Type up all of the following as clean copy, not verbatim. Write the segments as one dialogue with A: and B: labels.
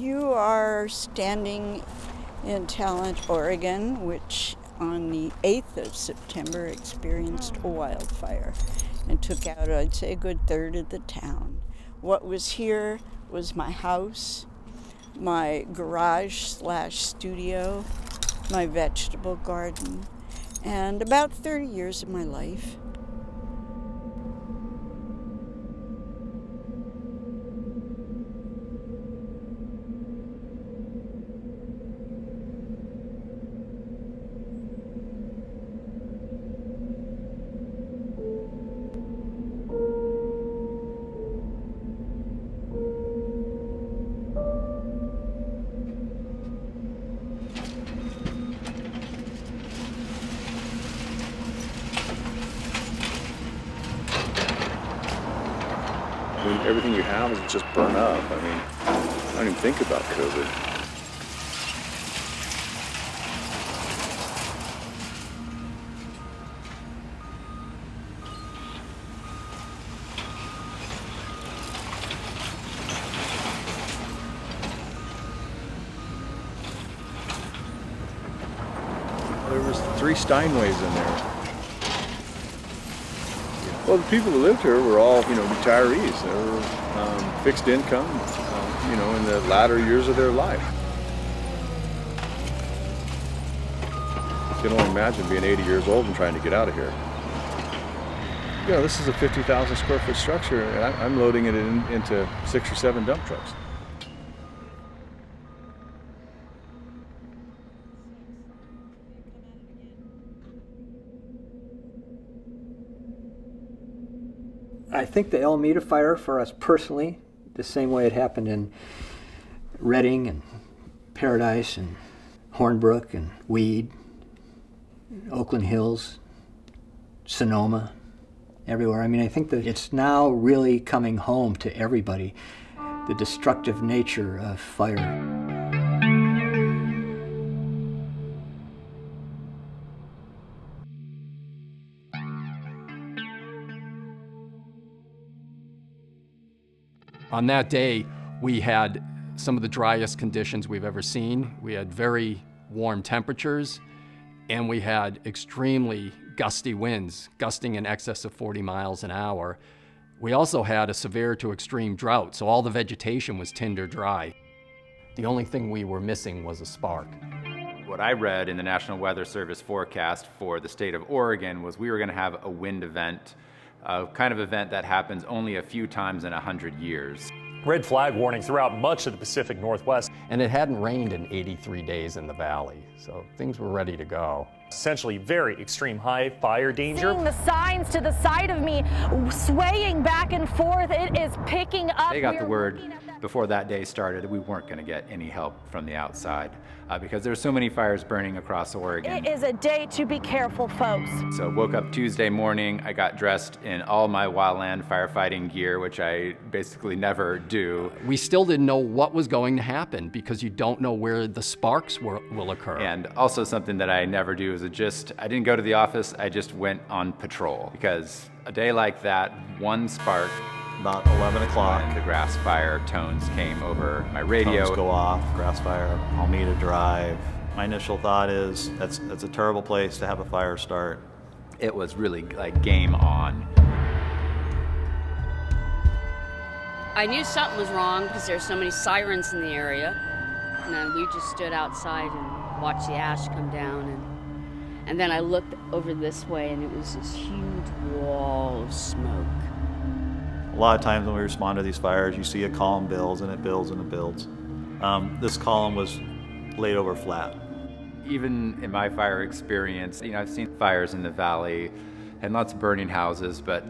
A: You are standing in Talent, Oregon, which on the 8th of September experienced a wildfire and took out, I'd say, a good third of the town. What was here was my house, my garage/studio, my vegetable garden, and about 30 years of my life.
B: I mean, everything you have is just burn up. I mean, I don't even think about COVID. There was 3 Steinways in there. Well, the people who lived here were all, retirees. They were fixed income, in the latter years of their life. You can only imagine being 80 years old and trying to get out of here. This is a 50,000 square foot structure, and I'm loading it into 6 or 7 dump trucks.
C: I think the Almeda Fire for us personally, the same way it happened in Redding and Paradise and Hornbrook and Weed, Oakland Hills, Sonoma, everywhere. I mean, I think that it's now really coming home to everybody, the destructive nature of fire.
D: On that day, we had some of the driest conditions we've ever seen. We had very warm temperatures, and we had extremely gusty winds, gusting in excess of 40 miles an hour. We also had a severe to extreme drought, so all the vegetation was tinder dry. The only thing we were missing was a spark.
E: What I read in the National Weather Service forecast for the state of Oregon was we were going to have a wind event, a kind of event that happens only a few times in 100 years.
F: Red flag warnings throughout much of the Pacific Northwest.
D: And it hadn't rained in 83 days in the valley, so things were ready to go.
F: Essentially very extreme high fire danger.
G: Seeing the signs to the side of me swaying back and forth, it is picking up.
E: They got the word before that day started that we weren't going to get any help from the outside because there's so many fires burning across Oregon.
G: It is a day to be careful, folks.
E: So woke up Tuesday morning, I got dressed in all my wildland firefighting gear, which I basically never do.
D: We still didn't know what was going to happen because you don't know where the sparks will occur.
E: And also something that I never do is I didn't go to the office, I just went on patrol. Because a day like that, one spark,
H: about 11 o'clock.
E: And the grass fire tones came over my radio.
H: Tones go off, grass fire, Almeda Drive. My initial thought is that's a terrible place to have a fire start.
E: It was really like game on.
I: I knew something was wrong because there's so many sirens in the area. And then we just stood outside and watched the ash come down. And then I looked over this way and it was this huge wall of smoke.
H: A lot of times when we respond to these fires, you see a column builds and it builds and it builds. This column was laid over flat.
E: Even in my fire experience, I've seen fires in the valley and lots of burning houses, but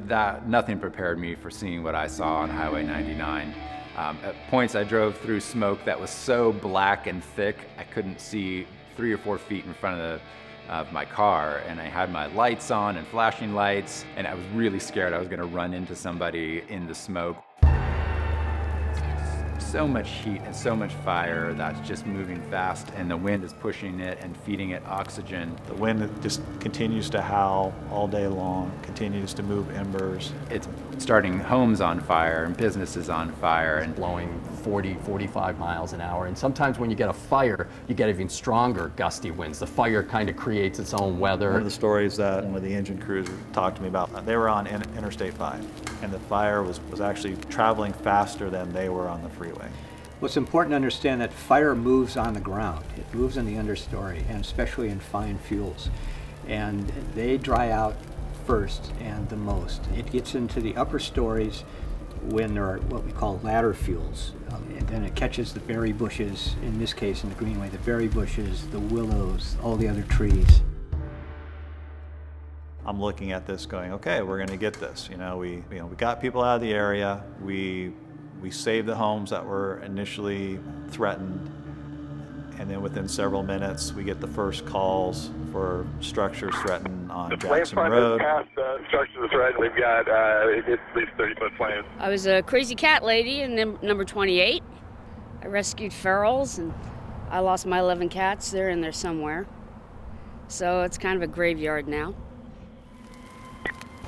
E: nothing prepared me for seeing what I saw on Highway 99. At points I drove through smoke that was so black and thick, I couldn't see 3 or 4 feet in front of my car, and I had my lights on and flashing lights, and I was really scared I was going to run into somebody in the smoke. so much heat and so much fire that's just moving fast, and the wind is pushing it and feeding it oxygen.
H: The wind just continues to howl all day long, continues to move embers.
E: It's starting homes on fire and businesses on fire, and
D: blowing 40, 45 miles an hour. And sometimes when you get a fire, you get even stronger gusty winds. The fire kind of creates its own weather.
H: One of the stories that one of the engine crews talked to me about, they were on Interstate 5, and the fire was actually traveling faster than they were on the freeway.
C: What's important to understand that fire moves on the ground. It moves in the understory, and especially in fine fuels. And they dry out first and the most. It gets into the upper stories when there are what we call ladder fuels. And then it catches the berry bushes, in this case in the Greenway, the berry bushes, the willows, all the other trees.
H: I'm looking at this going, okay, we're going to get this. We got people out of the area. We saved the homes that were initially threatened. And then within several minutes, we get the first calls for structures threatened on Jackson Road.
J: The flame front has passed structures threatened. We've got at least 30-foot flames.
I: I was a crazy cat lady in number 28. I rescued ferals, and I lost my 11 cats. They're in there somewhere. So it's kind of a graveyard now.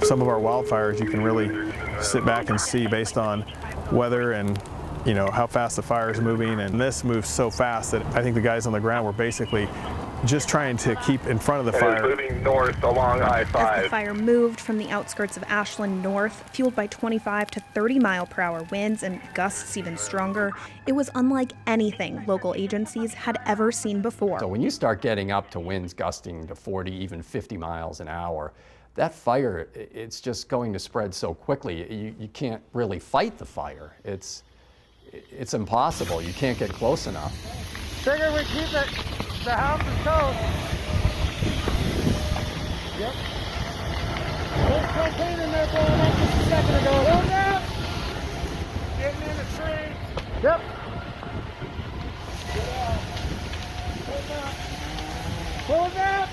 K: Some of our wildfires you can really sit back and see based on weather and how fast the fire is moving, and this moves so fast that I think the guys on the ground were basically just trying to keep in front of the fire.
J: It's moving north along I-5.
L: As the fire moved from the outskirts of Ashland north, fueled by 25 to 30 mile per hour winds and gusts even stronger, it was unlike anything local agencies had ever seen before.
D: So when you start getting up to winds gusting to 40, even 50 miles an hour, that fire, it's just going to spread so quickly. You can't really fight the fire. It's impossible. You can't get close enough.
M: Figure we keep it. The house is toast. Yep. There's propane in there blowing up just a second ago. Hold up! Getting in the tree. Yep. Get out. Hold up. Hold up!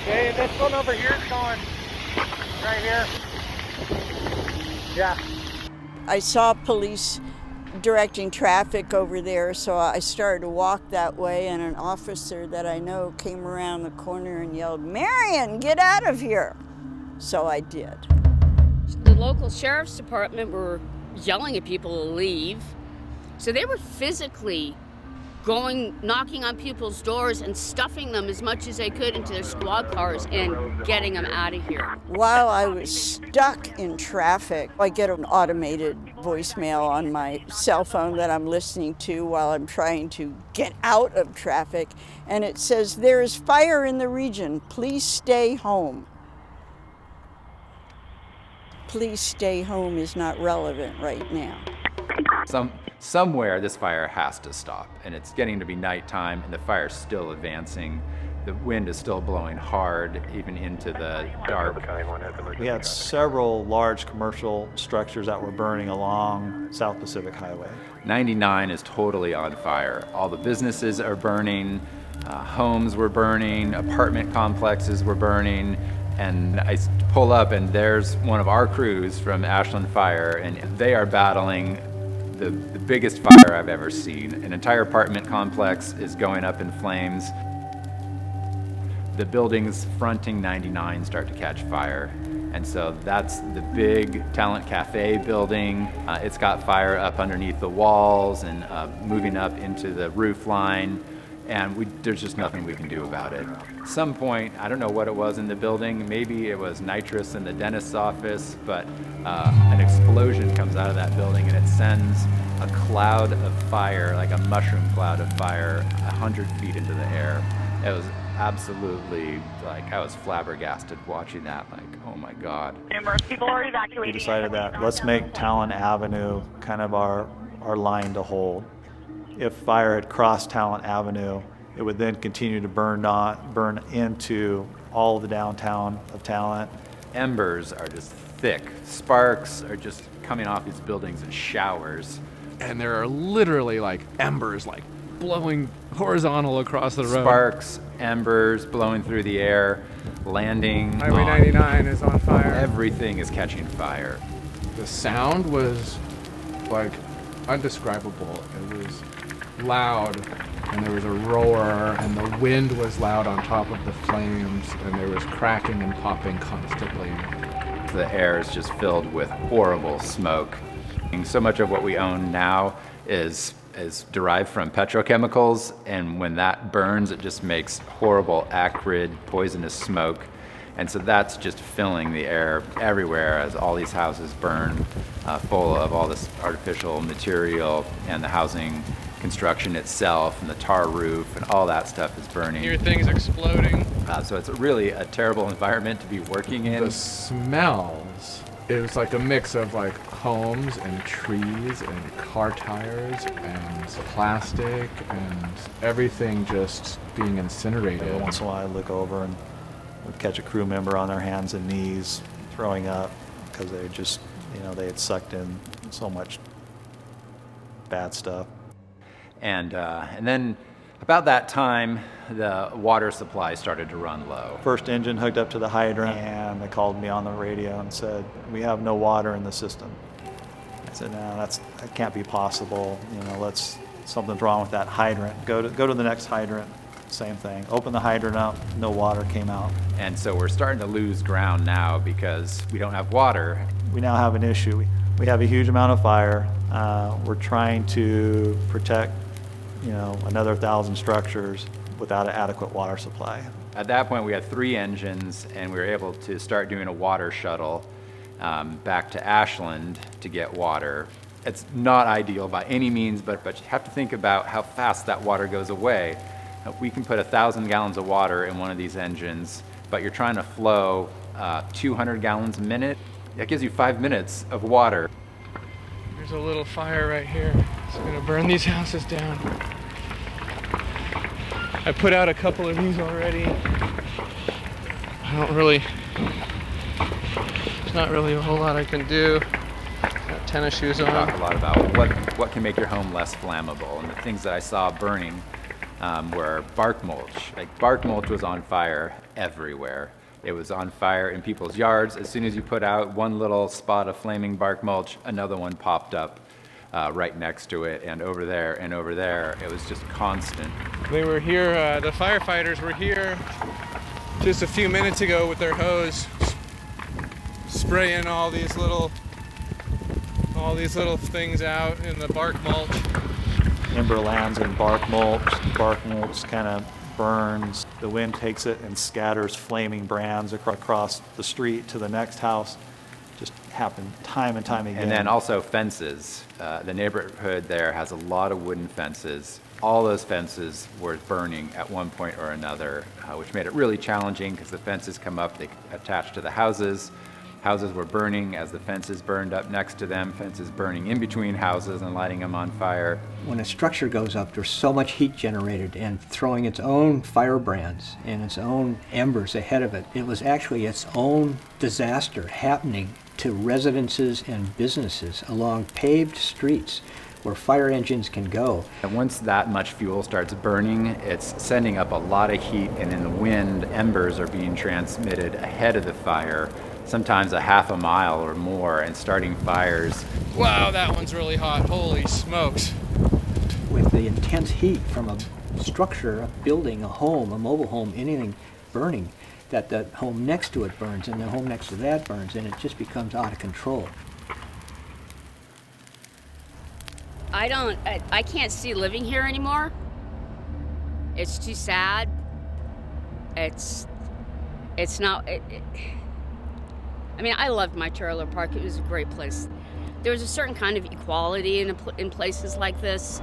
M: Okay, this one over here is going right here. Yeah.
A: I saw police directing traffic over there, so I started to walk that way, and an officer that I know came around the corner and yelled, "Marion, get out of here!" So I did.
I: The local sheriff's department were yelling at people to leave, so they were physically knocking on people's doors and stuffing them as much as they could into their squad cars and getting them out of here.
A: While I was stuck in traffic, I get an automated voicemail on my cell phone that I'm listening to while I'm trying to get out of traffic, and it says, "There is fire in the region. Please stay home." Please stay home is not relevant right now.
E: Somewhere this fire has to stop, and it's getting to be nighttime, and the fire's still advancing. The wind is still blowing hard, even into the dark.
H: We had several large commercial structures that were burning along South Pacific Highway.
E: 99 is totally on fire. All the businesses are burning, homes were burning, apartment complexes were burning, and I pull up and there's one of our crews from ASHLAND Fire, and they are battling the biggest fire I've ever seen. An entire apartment complex is going up in flames. The buildings fronting 99 start to catch fire. And so that's the big Talent Cafe building. It's got fire up underneath the walls and moving up into the roof line. And there's just nothing we can do about it. At some point, I don't know what it was in the building. Maybe it was nitrous in the dentist's office, but an explosion comes out of that building and it sends a cloud of fire, like a mushroom cloud of fire, 100 feet into the air. It was absolutely, I was flabbergasted watching that, oh my God.
N: Numerous people are evacuating.
H: We decided that let's make Talent Avenue kind of our line to hold. If fire had crossed Talent Avenue, it would then continue to burn into all the downtown of Talent.
E: Embers are just thick. Sparks are just coming off these buildings in showers.
K: And there are literally embers
N: blowing horizontal across the road.
E: Sparks, embers blowing through the air, landing.
N: Highway 99 is on fire.
E: Everything is catching fire.
O: The sound was like undescribable. It was loud, and there was a roar, and the wind was loud on top of the flames, and there was cracking and popping constantly.
E: The air is just filled with horrible smoke. And so much of what we own now is derived from petrochemicals, and when that burns, it just makes horrible, acrid, poisonous smoke. And so that's just filling the air everywhere as all these houses burn, full of all this artificial material, and the housing construction itself and the tar roof and all that stuff is burning.
N: Hear things exploding.
E: So it's really a terrible environment to be working in.
O: The smells, it was like a mix of like homes and trees and car tires and plastic and everything just being incinerated.
H: Every once in a while I'd look over and would catch a crew member on their hands and knees throwing up because they just, they had sucked in so much bad stuff.
E: And then about that time, the water supply started to run low.
H: First engine hooked up to the hydrant, and they called me on the radio and said, "We have no water in the system." I said, "No, that can't be possible. Something's wrong with that hydrant. Go to the next hydrant." Same thing. Open the hydrant up, no water came out.
E: And so we're starting to lose ground now because we don't have water.
H: We now have an issue. We have a huge amount of fire. We're trying to protect another 1,000 structures without an adequate water supply.
E: At that point, we had 3 engines, and we were able to start doing a water shuttle back to Ashland to get water. It's not ideal by any means, but you have to think about how fast that water goes away. We can put 1,000 gallons of water in one of these engines, but you're trying to flow 200 gallons a minute. That gives you 5 minutes of water.
N: There's a little fire right here. It's gonna burn these houses down. I put out a couple of these already. There's not really a whole lot I can do. Got tennis shoes on.
E: We talk a lot about what can make your home less flammable, and the things that I saw burning were bark mulch. Bark mulch was on fire everywhere. It was on fire in people's yards. As soon as you put out one little spot of flaming bark mulch, another one popped up right next to it, and over there and over there. It was just constant.
N: They were here, the firefighters were here just a few minutes ago with their hose, spraying all these little things out in the bark mulch.
H: Ember lands in bark mulch. Bark mulch kind of burns. The wind takes it and scatters flaming brands across the street to the next house. Just happened time and time again.
E: And then also fences. The neighborhood there has a lot of wooden fences. All those fences were burning at one point or another, which made it really challenging because the fences come up, they attach to the houses. Houses were burning as the fences burned up next to them, fences burning in between houses and lighting them on fire.
C: When a structure goes up, there's so much heat generated and throwing its own firebrands and its own embers ahead of it. It was actually its own disaster happening to residences and businesses along paved streets where fire engines can go.
E: And once that much fuel starts burning, it's sending up a lot of heat, and in the wind, embers are being transmitted ahead of the fire, sometimes a half a mile or more, and starting fires.
N: Wow, that one's really hot. Holy smokes.
C: With the intense heat from a structure, a building, a home, a mobile home, anything burning, that the home next to it burns, and the home next to that burns, and it just becomes out of control.
I: I can't see living here anymore. It's too sad. It's not, I mean, I loved my trailer park. It was a great place. There was a certain kind of equality in places like this.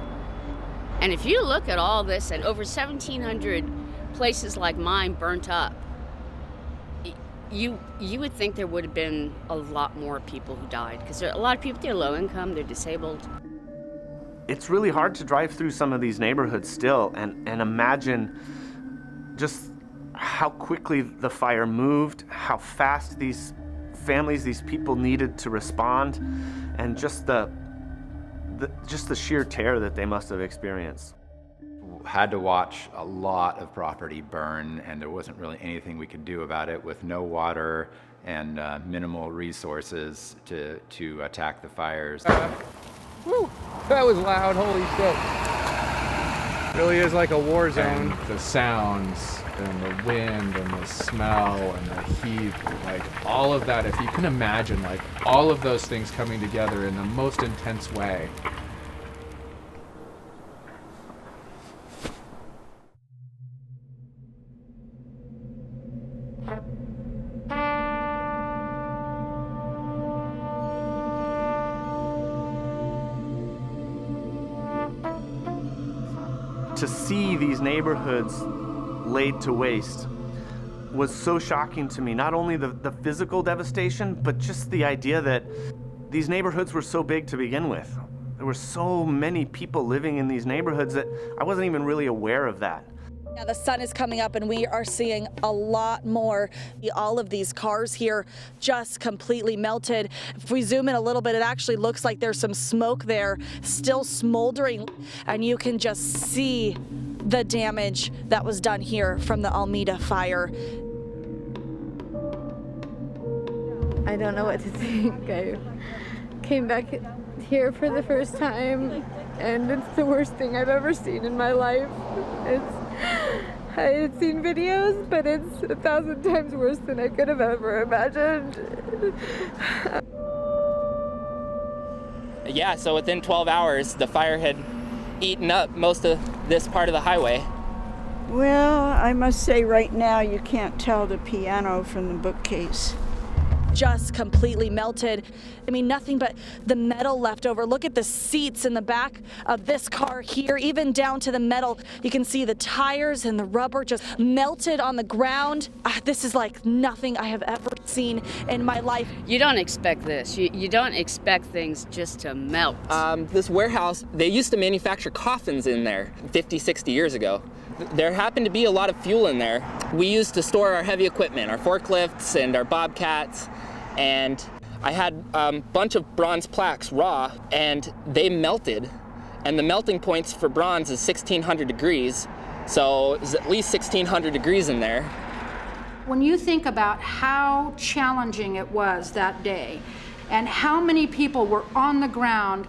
I: And if you look at all this, and over 1,700 places like mine burnt up, you would think there would have been a lot more people who died, because a lot of people, they're low income, they're disabled.
P: It's really hard to drive through some of these neighborhoods still and imagine just how quickly the fire moved, how fast these families, these people needed to respond, and just the sheer terror that they must have experienced.
E: Had to watch a lot of property burn, and there wasn't really anything we could do about it with no water and minimal resources to attack the fires.
N: Woo, that was loud, holy shit. Really is like a war zone.
O: And the sounds and the wind and the smell and the heat, like all of that, if you can imagine like all of those things coming together in the most intense way.
P: To see these neighborhoods laid to waste was so shocking to me. Not only the physical devastation, but just the idea that these neighborhoods were so big to begin with. There were so many people living in these neighborhoods that I wasn't even really aware of that.
Q: Now the sun is coming up and we are seeing a lot more. All of these cars here just completely melted. If we zoom in a little bit, it actually looks like there's some smoke there still smoldering, and you can just see the damage that was done here from the Almeda fire.
R: I don't know what to think. I came back here for the first time and it's the worst thing I've ever seen in my life. I had seen videos, but it's 1,000 times worse than I could have ever imagined.
S: Yeah, so within 12 hours, the fire had eaten up most of this part of the highway.
A: Well, I must say right now you can't tell the piano from the bookcase.
Q: Just completely melted. I mean, nothing but the metal left over. Look at the seats in the back of this car here, even down to the metal. You can see the tires and the rubber just melted on the ground. This is like nothing I have ever seen in my life.
I: You don't expect this. You don't expect things just to melt.
S: This warehouse, they used to manufacture coffins in there 50, 60 years ago. There happened to be a lot of fuel in there. We used to store our heavy equipment, our forklifts and our bobcats, and I had a bunch of bronze plaques raw, and they melted. And the melting points for bronze is 1,600 degrees, so it's at least 1,600 degrees in there.
T: When you think about how challenging it was that day, and how many people were on the ground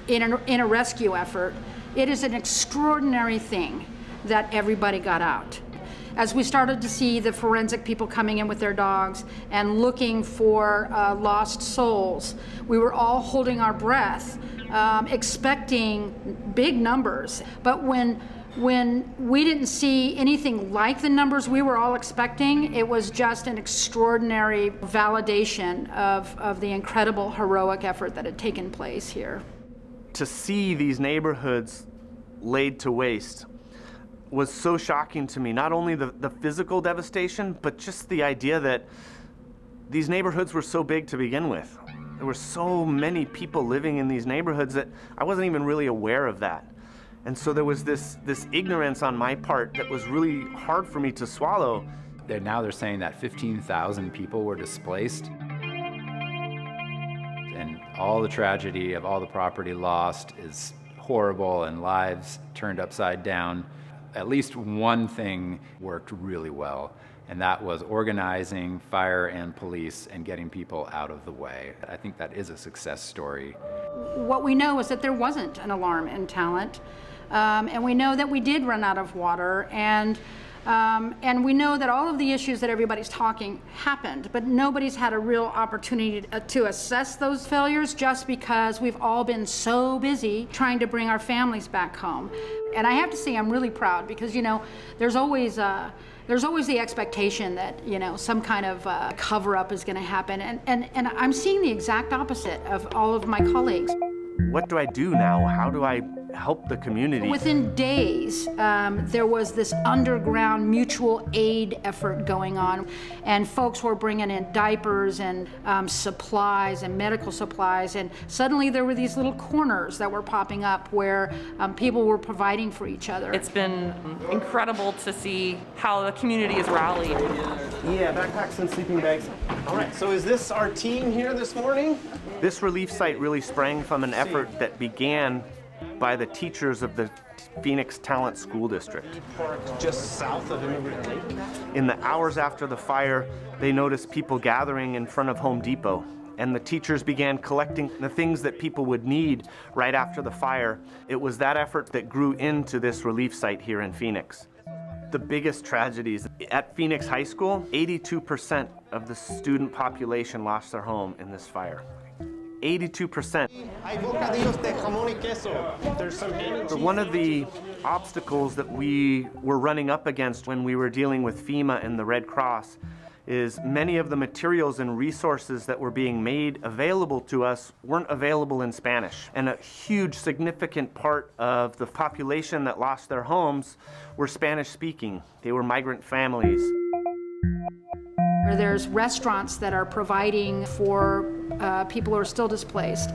T: in a rescue effort, it is an extraordinary thing that everybody got out. As we started to see the forensic people coming in with their dogs and looking for lost souls, we were all holding our breath, expecting big numbers. But when we didn't see anything like the numbers we were all expecting, it was just an extraordinary validation of the incredible heroic effort that had taken place here.
P: To see these neighborhoods laid to waste was so shocking to me. Not only the physical devastation, but just the idea that these neighborhoods were so big to begin with. There were so many people living in these neighborhoods that I wasn't even really aware of that. And so there was this ignorance on my part that was really hard for me to swallow.
E: Now they're saying that 15,000 people were displaced. And all the tragedy of all the property lost is horrible, and lives turned upside down. At least one thing worked really well, and that was organizing fire and police and getting people out of the way. I think that is a success story.
T: What we know is that there wasn't an alarm in Talent, and we know that we did run out of water, and we know that all of the issues that everybody's talking happened, but nobody's had a real opportunity to assess those failures just because we've all been so busy trying to bring our families back home. And I have to say I'm really proud because, you know, there's always the expectation that, you know, some kind of cover-up is going to happen. And I'm seeing the exact opposite of all of my colleagues.
P: What do I do now? How do I help the community?
T: Within days, there was this underground mutual aid effort going on, and folks were bringing in diapers and supplies and medical supplies, and suddenly there were these little corners that were popping up where people were providing for each other.
U: It's been incredible to see how the community has rallied.
P: Yeah, backpacks and sleeping bags. All right, so is this our team here this morning? This relief site really sprang from an effort that began by the teachers of the Phoenix Talent School District.
B: Parked just south of Immigrant Lake.
P: In the hours after the fire, they noticed people gathering in front of Home Depot, and the teachers began collecting the things that people would need right after the fire. It was that effort that grew into this relief site here in Phoenix. The biggest tragedies at Phoenix High School, 82% of the student population lost their home in this fire. 82%. One of the obstacles that we were running up against when we were dealing with FEMA and the Red Cross is many of the materials and resources that were being made available to us weren't available in Spanish. And a huge, significant part of the population that lost their homes were Spanish speaking. They were migrant families.
T: There's restaurants that are providing for people who are still displaced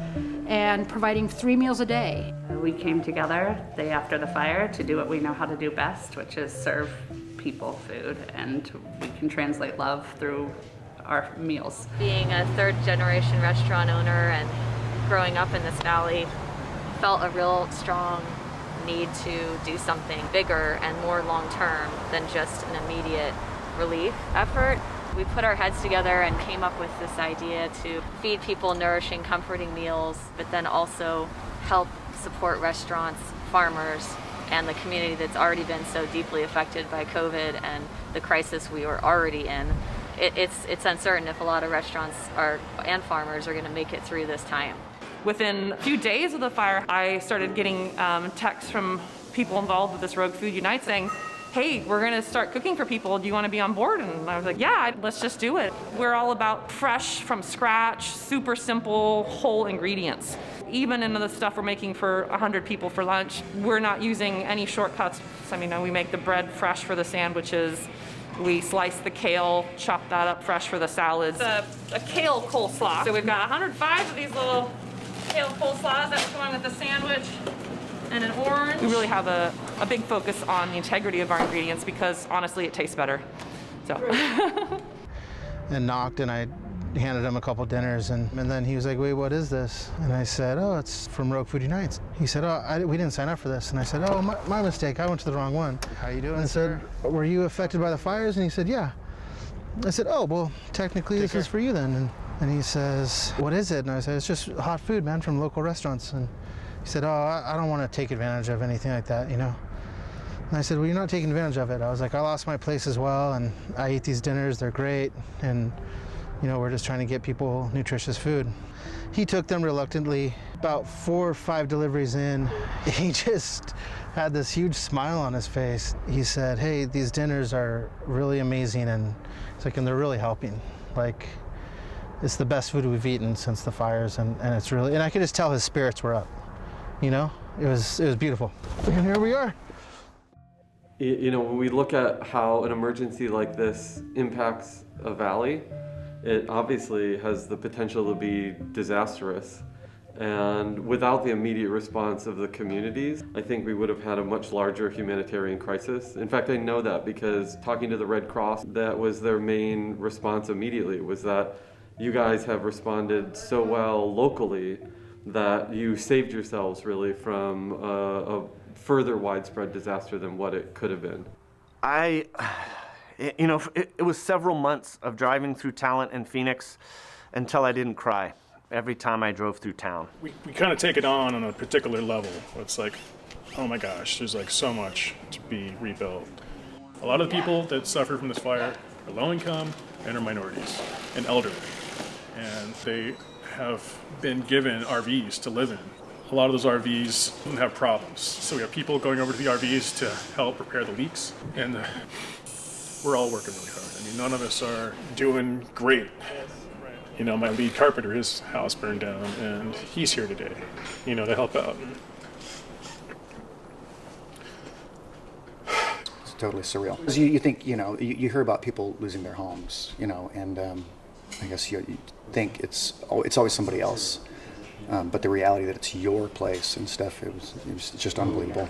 T: and providing 3 meals a day.
V: We came together the day after the fire to do what we know how to do best, which is serve people food, and we can translate love through our meals.
W: Being a third-generation restaurant owner and growing up in this valley, felt a real strong need to do something bigger and more long-term than just an immediate relief effort. We put our heads together and came up with this idea to feed people nourishing, comforting meals, but then also help support restaurants, farmers, and the community that's already been so deeply affected by COVID and the crisis we were already in. It's uncertain if a lot of restaurants and farmers are going to make it through this time.
U: Within a few days of the fire, I started getting texts from people involved with this Rogue Food Unite saying, hey, we're gonna start cooking for people. Do you wanna be on board? And I was like, yeah, let's just do it. We're all about fresh, from scratch, super simple, whole ingredients. Even in the stuff we're making for 100 people for lunch, we're not using any shortcuts. I mean, we make the bread fresh for the sandwiches. We slice the kale, chop that up fresh for the salads. It's a kale coleslaw. So we've got 105 of these little kale coleslaws that come on with the sandwich. And an orange. We really have a big focus on the integrity of our ingredients because honestly it tastes better. So.
B: And knocked, and I handed him a couple dinners, and then he was like, wait, what is this? And I said, oh, it's from Rogue Food Unites. He said, oh, we didn't sign up for this. And I said, oh, my mistake, I went to the wrong one. How you doing, and I said, were you affected by the fires? And he said, yeah. I said, oh, well, technically this is for you then. And he says, what is it? And I said, it's just hot food, man, from local restaurants. And he said, oh, I don't want to take advantage of anything like that, you know? And I said, well, you're not taking advantage of it. I was like, I lost my place as well, and I eat these dinners, they're great, and, you know, we're just trying to get people nutritious food. He took them reluctantly. About 4 or 5 deliveries in, he just had this huge smile on his face. He said, hey, these dinners are really amazing, and it's like, and they're really helping. Like, it's the best food we've eaten since the fires, and it's really, and I could just tell his spirits were up. You know, it was beautiful. And here we are.
X: You know, when we look at how an emergency like this impacts a valley, it obviously has the potential to be disastrous. And without the immediate response of the communities, I think we would have had a much larger humanitarian crisis. In fact, I know that because talking to the Red Cross, that was their main response immediately, was that you guys have responded so well locally that you saved yourselves really from a further widespread disaster than what it could have been.
P: It was several months of driving through Talent and Phoenix until I didn't cry every time I drove through town.
K: We kind of take it on a particular level. It's like, oh my gosh, there's like so much to be rebuilt. A lot of the people that suffer from this fire are low income and are minorities and elderly. And they have been given RVs to live in. A lot of those RVs have problems. So we have people going over to the RVs to help repair the leaks. And we're all working really hard. I mean, none of us are doing great. You know, my lead carpenter, his house burned down, and he's here today, you know, to help out.
Y: It's totally surreal. You think, you know, you hear about people losing their homes, you know, and I guess you think it's always somebody else. But the reality that it's your place and stuff, it was just unbelievable.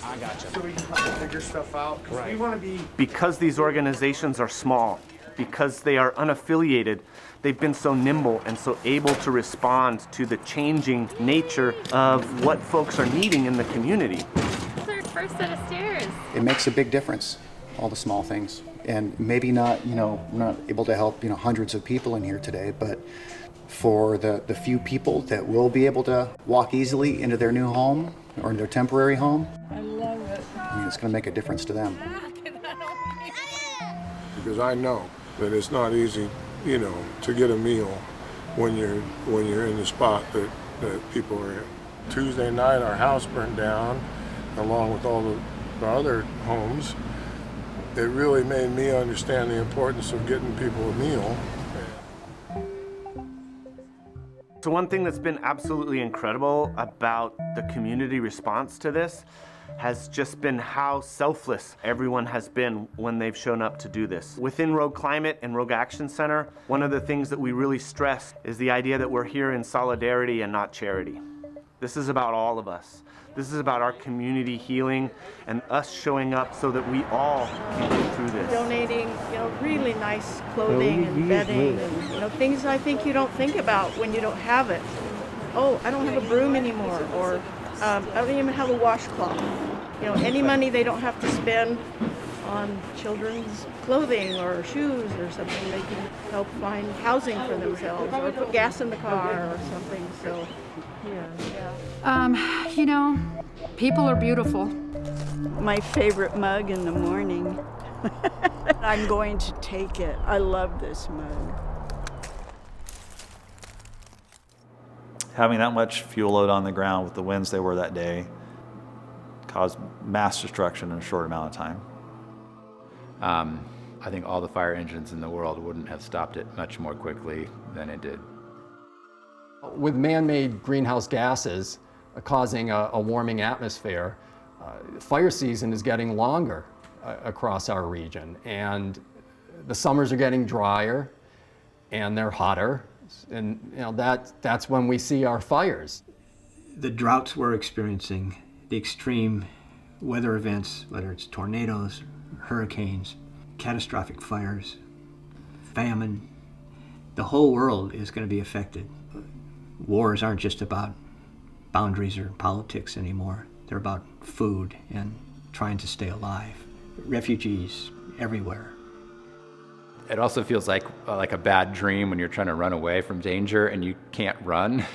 B: I gotcha. So we can figure stuff out. Right. We want to be.
P: Because these organizations are small, because they are unaffiliated, they've been so nimble and so able to respond to the changing nature of what folks are needing in the community.
W: It's our first set of stairs.
Y: It makes a big difference, all the small things. And maybe not, not able to help, hundreds of people in here today, but for the few people that will be able to walk easily into their new home or into their temporary home,
D: I love it.
Y: it's going to make a difference to them.
F: Because I know that it's not easy, to get a meal when you're in the spot that people are in. Tuesday night, our house burned down, along with all the other homes. It really made me understand the importance of getting people a meal.
P: So one thing that's been absolutely incredible about the community response to this has just been how selfless everyone has been when they've shown up to do this. Within Rogue Climate and Rogue Action Center, one of the things that we really stress is the idea that we're here in solidarity and not charity. This is about all of us. This is about our community healing and us showing up so that we all can get through this.
G: Donating, really nice clothing and bedding and, things I think you don't think about when you don't have it. Oh, I don't have a broom anymore, or I don't even have a washcloth. Any money they don't have to spend on children's clothing or shoes or something, they can help find housing for themselves or put gas in the car or something. So, yeah.
T: People are beautiful.
A: My favorite mug in the morning. I'm going to take it. I love this mug.
H: Having that much fuel load on the ground with the winds they were that day caused mass destruction in a short amount of time.
E: I think all the fire engines in the world wouldn't have stopped it much more quickly than it did.
J: With man-made greenhouse gases causing a warming atmosphere, fire season is getting longer across our region, and the summers are getting drier and they're hotter, and that's when we see our fires.
C: The droughts we're experiencing, the extreme weather events, whether it's tornadoes, hurricanes, catastrophic fires, famine, the whole world is going to be affected. Wars aren't just about boundaries or politics anymore. They're about food and trying to stay alive. Refugees everywhere.
E: It also feels like a bad dream when you're trying to run away from danger and you can't run.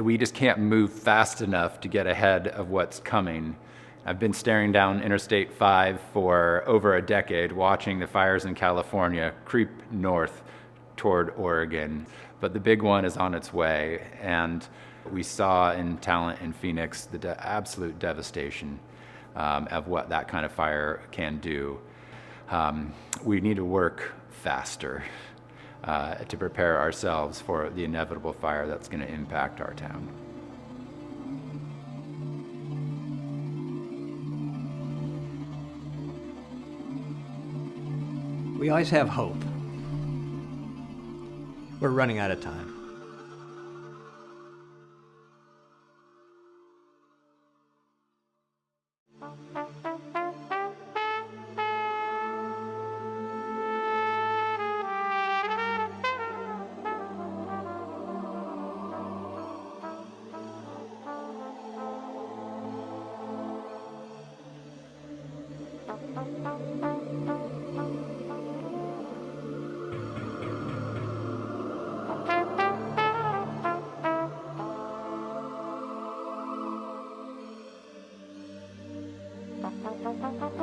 E: We just can't move fast enough to get ahead of what's coming. I've been staring down Interstate 5 for over a decade, watching the fires in California creep north toward Oregon. But the big one is on its way, and we saw in Talent in Phoenix the absolute devastation of what that kind of fire can do. We need to work faster to prepare ourselves for the inevitable fire that's going to impact our town.
C: We always have hope. We're running out of time.
W: Thank you.